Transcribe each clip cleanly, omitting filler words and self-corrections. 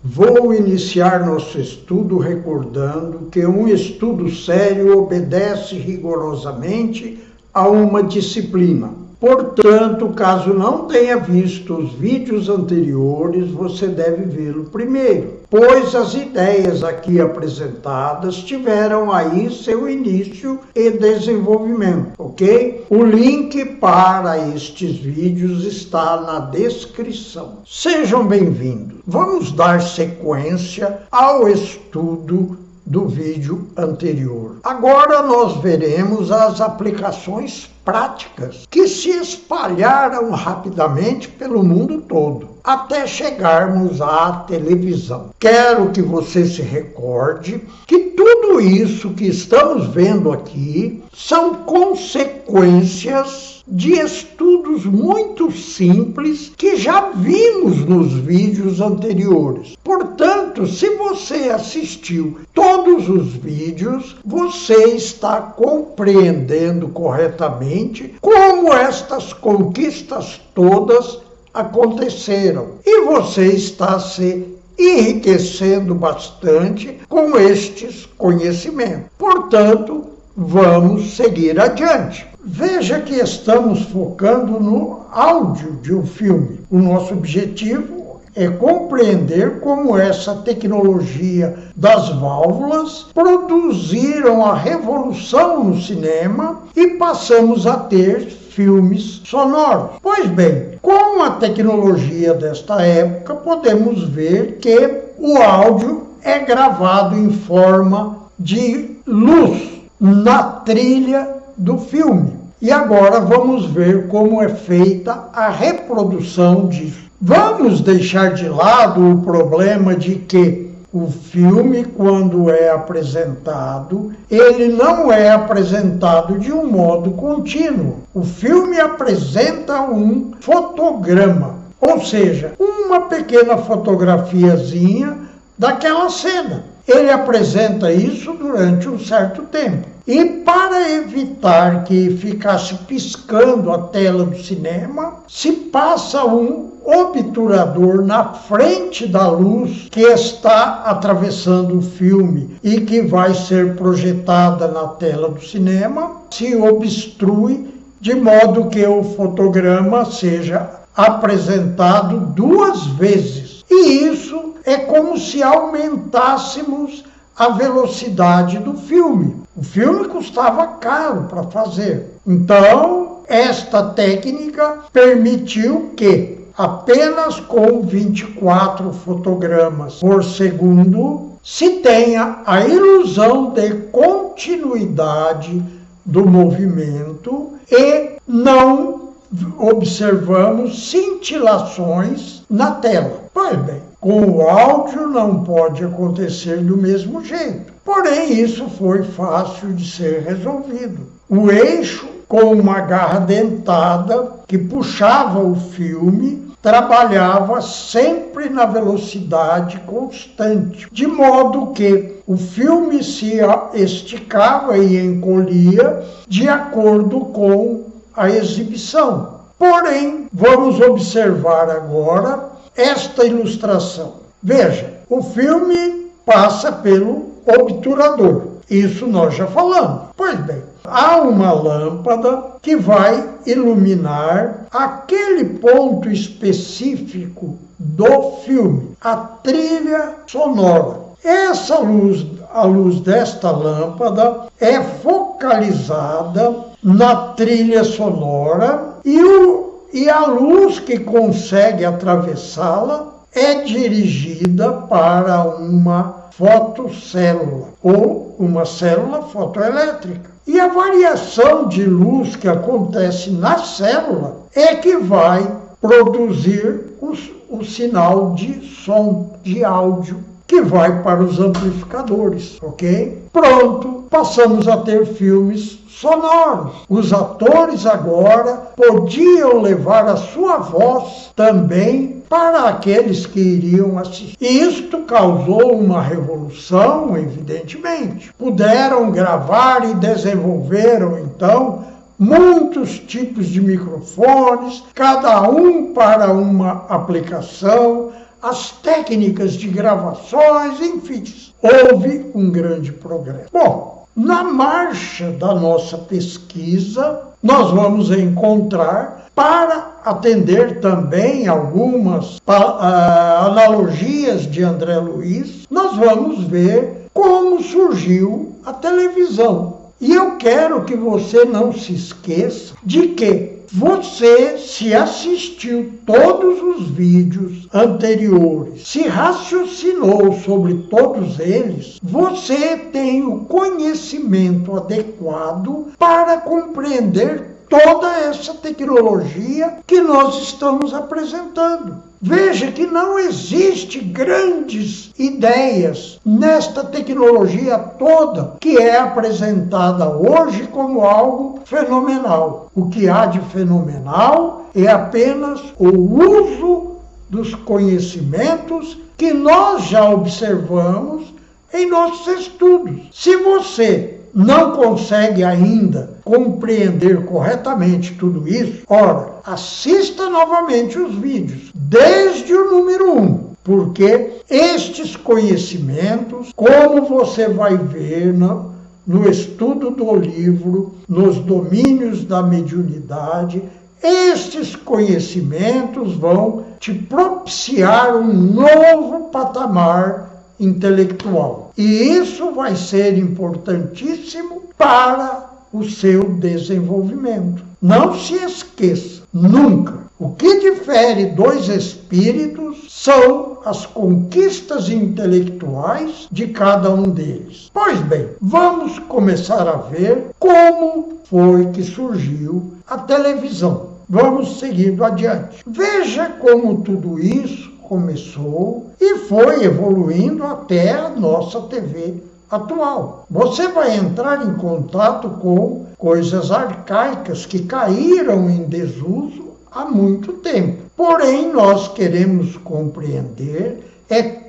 Vou iniciar nosso estudo recordando que um estudo sério obedece rigorosamente a uma disciplina. Portanto, caso não tenha visto os vídeos anteriores, você deve vê-lo primeiro, pois as ideias aqui apresentadas tiveram aí seu início e desenvolvimento, ok? O link para estes vídeos está na descrição. Sejam bem-vindos. Vamos dar sequência ao estudo do vídeo anterior. Agora nós veremos as aplicações práticas que se espalharam rapidamente pelo mundo todo, até chegarmos à televisão. Quero que você se recorde que tudo isso que estamos vendo aqui são consequências de estudos muito simples que já vimos nos vídeos anteriores. Portanto, se você assistiu todos os vídeos, você está compreendendo corretamente como estas conquistas todas aconteceram. E você está se enriquecendo bastante com estes conhecimentos. Portanto, vamos seguir adiante. Veja que estamos focando no áudio de um filme. O nosso objetivo é compreender como essa tecnologia das válvulas produziram a revolução no cinema e passamos a ter filmes sonoros. Pois bem, com a tecnologia desta época, podemos ver que o áudio é gravado em forma de luz na trilha do filme. E agora vamos ver como é feita a reprodução disso. Vamos deixar de lado o problema de que o filme, quando é apresentado, ele não é apresentado de um modo contínuo. O filme apresenta um fotograma, ou seja, uma pequena fotografiazinha daquela cena. Ele apresenta isso durante um certo tempo. E para evitar que ficasse piscando a tela do cinema, se passa um obturador na frente da luz que está atravessando o filme e que vai ser projetada na tela do cinema, se obstrui de modo que o fotograma seja apresentado duas vezes. E isso é como se aumentássemos a velocidade do filme. O filme custava caro para fazer. Então, esta técnica permitiu que apenas com 24 fotogramas por segundo se tenha a ilusão de continuidade do movimento e não observamos cintilações na tela. Pois bem, com o áudio não pode acontecer do mesmo jeito. Porém, isso foi fácil de ser resolvido. O eixo com uma garra dentada que puxava o filme trabalhava sempre na velocidade constante, de modo que o filme se esticava e encolhia de acordo com a exibição. Porém, vamos observar agora esta ilustração. Veja, o filme passa pelo obturador. Isso nós já falamos. Pois bem, há uma lâmpada que vai iluminar aquele ponto específico do filme, a trilha sonora. Essa luz, a luz desta lâmpada, é focalizada na trilha sonora e a luz que consegue atravessá-la é dirigida para uma fotocélula ou uma célula fotoelétrica. E a variação de luz que acontece na célula é que vai produzir o sinal de som, de áudio, que vai para os amplificadores, ok? Pronto, passamos a ter filmes sonoros. Os atores agora podiam levar a sua voz também para aqueles que iriam assistir. E isto causou uma revolução, evidentemente. Puderam gravar e desenvolveram, então, muitos tipos de microfones, cada um para uma aplicação, as técnicas de gravações, enfim, houve um grande progresso. Bom, na marcha da nossa pesquisa, nós vamos encontrar, para atender também algumas analogias de André Luiz, nós vamos ver como surgiu a televisão. E eu quero que você não se esqueça de que você, se assistiu todos os vídeos anteriores, se raciocinou sobre todos eles, você tem o conhecimento adequado para compreender toda essa tecnologia que nós estamos apresentando. Veja que não existe grandes ideias nesta tecnologia toda que é apresentada hoje como algo fenomenal. O que há de fenomenal é apenas o uso dos conhecimentos que nós já observamos em nossos estudos. Se você não consegue ainda compreender corretamente tudo isso, ora, assista novamente os vídeos, desde o número 1, porque estes conhecimentos, como você vai ver no estudo do livro, nos domínios da mediunidade, estes conhecimentos vão te propiciar um novo patamar intelectual. E isso vai ser importantíssimo para o seu desenvolvimento. Não se esqueça, nunca. O que difere dois espíritos são as conquistas intelectuais de cada um deles. Pois bem, vamos começar a ver como foi que surgiu a televisão. Vamos seguindo adiante. Veja como tudo isso começou e foi evoluindo até a nossa TV atual. Você vai entrar em contato com coisas arcaicas que caíram em desuso há muito tempo. Porém, nós queremos compreender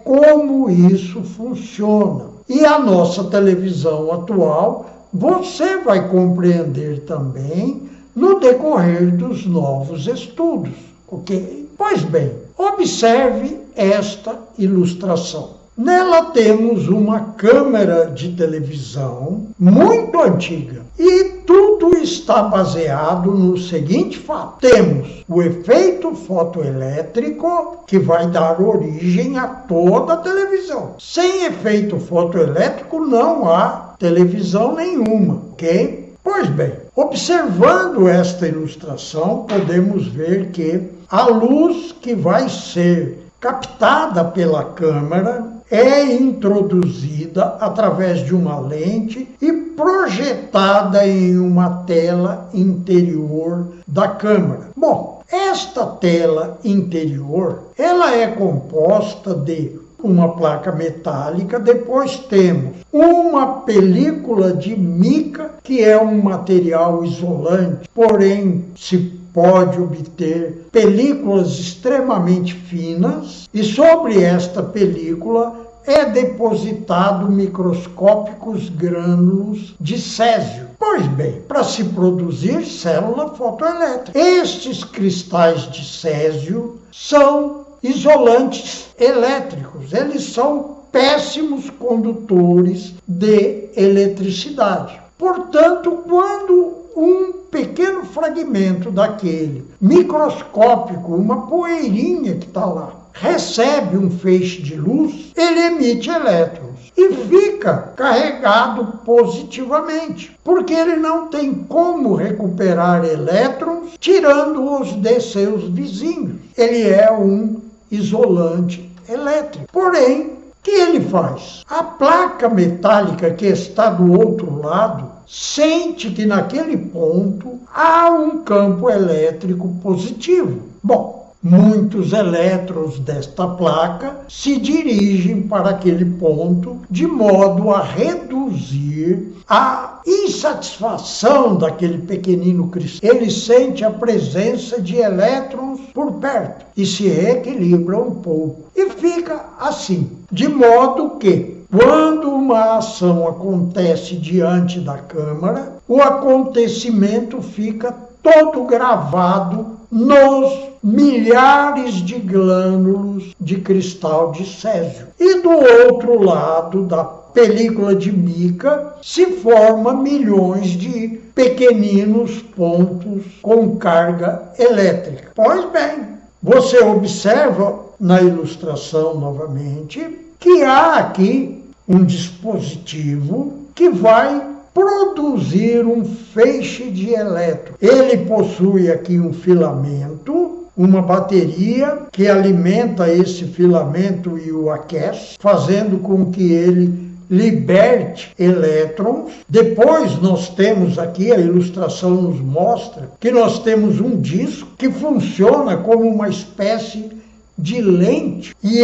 como isso funciona. E a nossa televisão atual, você vai compreender também no decorrer dos novos estudos, ok? Pois bem, observe esta ilustração. Nela temos uma câmera de televisão muito antiga e tudo está baseado no seguinte fato. Temos o efeito fotoelétrico que vai dar origem a toda a televisão. Sem efeito fotoelétrico não há televisão nenhuma, ok? Pois bem, observando esta ilustração, podemos ver que a luz que vai ser captada pela câmera é introduzida através de uma lente e projetada em uma tela interior da câmera. Bom, esta tela interior, ela é composta de uma placa metálica, depois temos uma película de mica, que é um material isolante, porém se pode obter películas extremamente finas, e sobre esta película é depositado microscópicos grânulos de césio. Pois bem, para se produzir célula fotoelétrica. Estes cristais de césio são isolantes elétricos, eles são péssimos condutores de eletricidade. Portanto, quando um pequeno fragmento daquele microscópico, uma poeirinha que está lá, recebe um feixe de luz, ele emite elétrons e fica carregado positivamente, porque ele não tem como recuperar elétrons tirando-os de seus vizinhos. Ele é um isolante elétrico. Porém, o que ele faz? A placa metálica que está do outro lado sente que naquele ponto há um campo elétrico positivo. Bom, muitos elétrons desta placa se dirigem para aquele ponto de modo a reduzir a insatisfação daquele pequenino cristal. Ele sente a presença de elétrons por perto e se reequilibra um pouco e fica assim, de modo que quando uma ação acontece diante da câmara, o acontecimento fica todo gravado nos milhares de glânulos de cristal de césio. E do outro lado da película de mica se forma milhões de pequeninos pontos com carga elétrica. Pois bem, você observa na ilustração novamente que há aqui um dispositivo que vai produzir um feixe de elétrons. Ele possui aqui um filamento, uma bateria que alimenta esse filamento e o aquece, fazendo com que ele liberte elétrons. Depois nós temos aqui, a ilustração nos mostra, que nós temos um disco que funciona como uma espécie de lente. E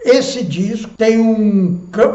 esse disco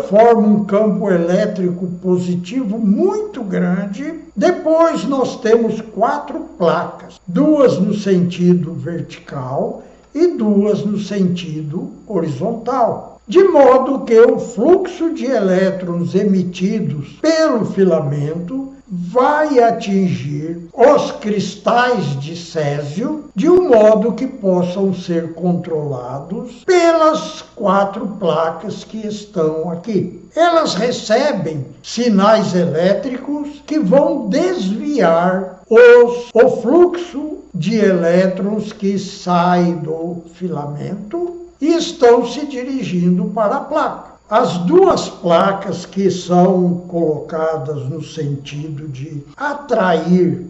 forma um campo elétrico positivo muito grande. Depois nós temos 4 placas, 2 no sentido vertical e 2 no sentido horizontal. De modo que o fluxo de elétrons emitidos pelo filamento vai atingir os cristais de césio de um modo que possam ser controlados pelas 4 placas que estão aqui. Elas recebem sinais elétricos que vão desviar o fluxo de elétrons que sai do filamento e estão se dirigindo para a placa. As 2 placas que são colocadas no sentido de atrair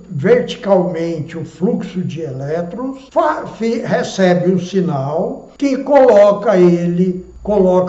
verticalmente o fluxo de elétrons recebe um sinal que coloca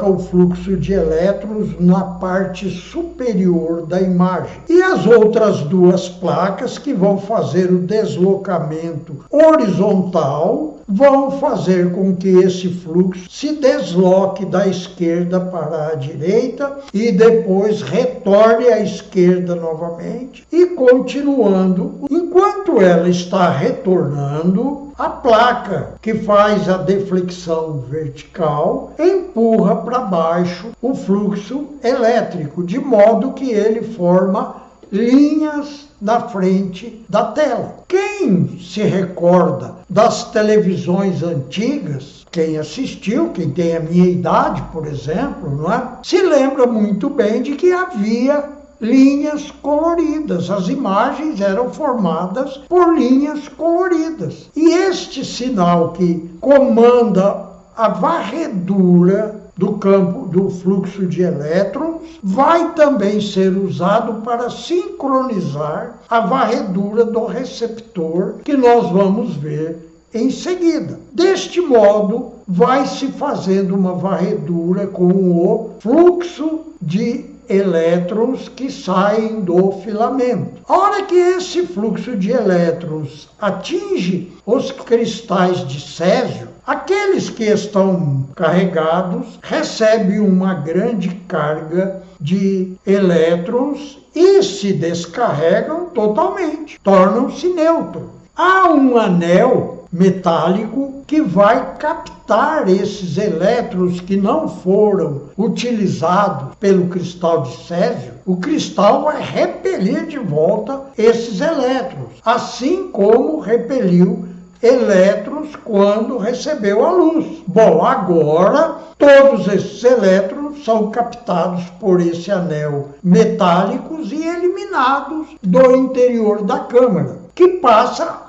o fluxo de elétrons na parte superior da imagem. E as outras 2 placas que vão fazer o deslocamento horizontal vão fazer com que esse fluxo se desloque da esquerda para a direita e depois retorne à esquerda novamente e continuando. Enquanto ela está retornando, a placa que faz a deflexão vertical empurra para baixo o fluxo elétrico, de modo que ele forma linhas na frente da tela. Quem se recorda das televisões antigas, quem assistiu, quem tem a minha idade, por exemplo, não é? Se lembra muito bem de que havia linhas coloridas. As imagens eram formadas por linhas coloridas. E este sinal que comanda a varredura do campo do fluxo de elétrons vai também ser usado para sincronizar a varredura do receptor, que nós vamos ver em seguida. Deste modo, vai se fazendo uma varredura com o fluxo de elétrons que saem do filamento. A hora que esse fluxo de elétrons atinge os cristais de césio, aqueles que estão carregados recebem uma grande carga de elétrons e se descarregam totalmente, tornam-se neutros. Há um anel metálico que vai captar esses elétrons que não foram utilizados pelo cristal de césio. O cristal vai repelir de volta esses elétrons, assim como repeliu elétrons quando recebeu a luz. Bom, agora todos esses elétrons são captados por esse anel metálicos e eliminados do interior da câmara, que passa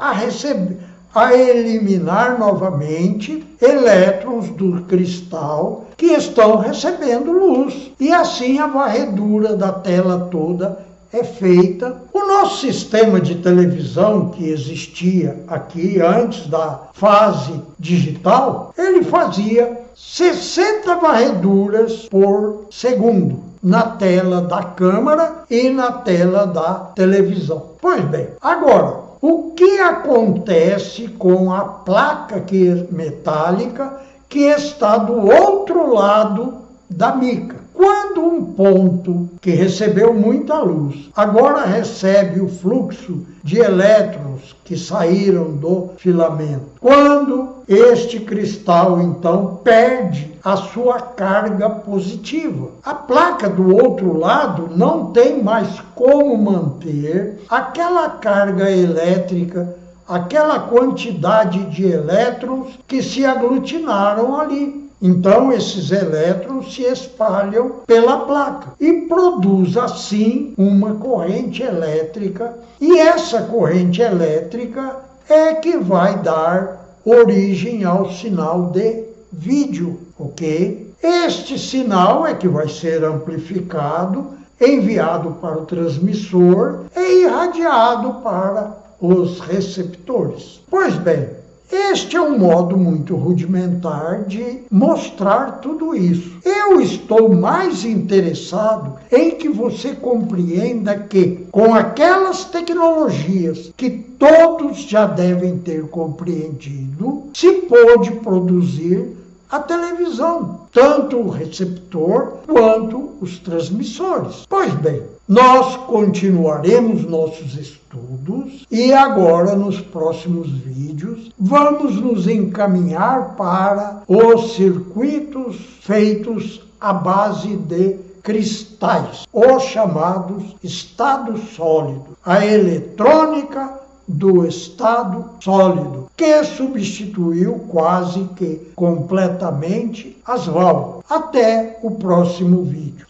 a eliminar novamente elétrons do cristal que estão recebendo luz. E assim a varredura da tela toda é feita. O nosso sistema de televisão que existia aqui antes da fase digital, ele fazia 60 varreduras por segundo na tela da câmara e na tela da televisão. Pois bem, agora, o que acontece com a placa metálica que está do outro lado da mica? Quando um ponto que recebeu muita luz agora recebe o fluxo de elétrons que saíram do filamento, quando este cristal então perde a sua carga positiva, a placa do outro lado não tem mais como manter aquela carga elétrica aquela quantidade de elétrons que se aglutinaram ali. Então, esses elétrons se espalham pela placa e produz, assim, uma corrente elétrica. E essa corrente elétrica é que vai dar origem ao sinal de vídeo, ok? Este sinal é que vai ser amplificado, enviado para o transmissor e irradiado para os receptores. Pois bem, este é um modo muito rudimentar de mostrar tudo isso. Eu estou mais interessado em que você compreenda que, com aquelas tecnologias que todos já devem ter compreendido, se pode produzir a televisão, tanto o receptor quanto os transmissores. Pois bem, nós continuaremos nossos estudos e agora, nos próximos vídeos, vamos nos encaminhar para os circuitos feitos à base de cristais, os chamados estado sólido, a eletrônica do estado sólido, que substituiu quase que completamente as válvulas. Até o próximo vídeo.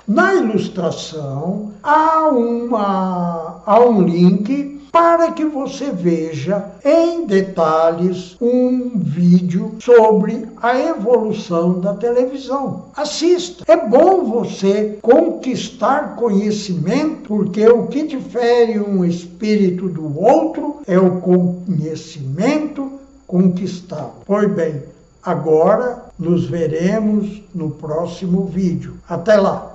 Na ilustração há um link para que você veja em detalhes um vídeo sobre a evolução da televisão. Assista. É bom você conquistar conhecimento, porque o que difere um espírito do outro é o conhecimento conquistado. Pois bem, agora nos veremos no próximo vídeo. Até lá!